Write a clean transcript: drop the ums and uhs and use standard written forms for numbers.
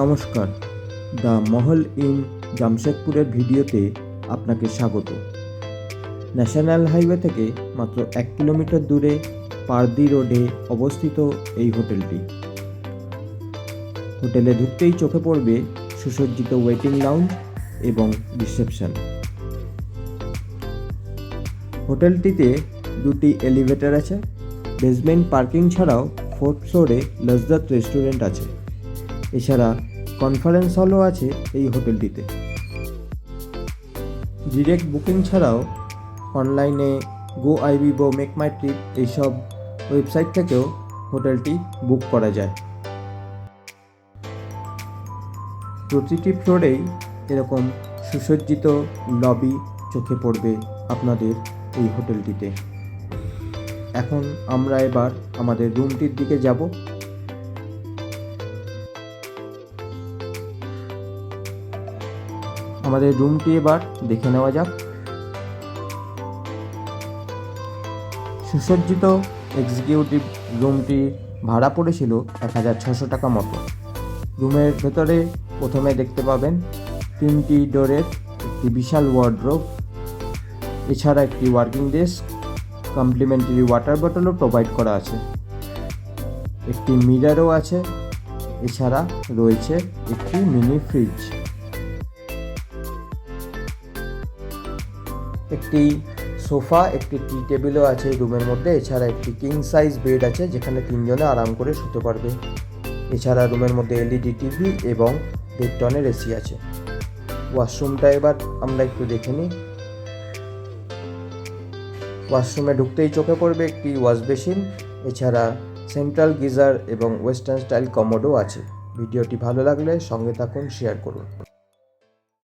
নমস্কার, the Mahal in জামশেদপুরের ভিডিওতে আপনাকে স্বাগত। ন্যাশনাল হাইওয়ে থেকে মাত্র 1 কিলোমিটার দূরে পারদি রোডে অবস্থিত এই হোটেলটি। হোটেলে ঢুকতেই চোখে পড়বে সুসজ্জিত ওয়েটিং লাউঞ্জ এবং রিসেপশন। হোটেলটিতে 2টি এলিভেটর আছে। বেসমেন্ট পার্কিং ছাড়াও 4th ফ্লোরে লজ্জাত রেস্টুরেন্ট আছে। এছাড়া কনফারেন্স হলও আছে এই হোটেলটিতে। ডিরেক্ট বুকিং ছাড়াও অনলাইনে গোআইবিবো, মেক মাই ট্রিপ এইসব ওয়েবসাইট থেকেও হোটেলটি বুক করা যায়। প্রতিটি ফ্লোরেই এরকম সুসজ্জিত লবি চোখে পড়বে আপনাদের এই হোটেলটিতে। এখন আমরা এবার আমাদের রুমটির দিকে যাব। আমাদের রুমটি এবার দেখে নেওয়া যাক। সুসজ্জিত এক্সিকিউটিভ রুমটি ভাড়া পড়েছিল 1600 টাকা মতো। রুমের ভেতরে প্রথমে দেখতে পাবেন 3টি ডোরের একটি বিশাল ওয়ার্ডরোব, এছাড়া একটি ওয়ার্কিং ডেস্ক, কমপ্লিমেন্টারি ওয়াটার বোতলও প্রোভাইড করা আছে। একটি মিররও আছে, এছাড়া রয়েছে একটি মিনি ফ্রিজ। একটি সোফা, একটি টি টেবিলও আছে রুমের মধ্যে। এছাড়া একটি কিং সাইজ বেড আছে যেখানে 3 জনে আরাম করে শুতে পারবে। এছাড়া রুমের মধ্যে এলইডি টিভি এবং 1.5 টনের এসি আছে। ওয়াশরুমটা এবার আমরা একটু দেখে নিই। ওয়াশরুমে ঢুকতেই চোখে পড়বে একটি ওয়াশ বেসিন, এছাড়া সেন্ট্রাল গিজার এবং ওয়েস্টার্ন স্টাইল কমোডও আছে। ভিডিওটি ভালো লাগলে সঙ্গে থাকুন, শেয়ার করুন।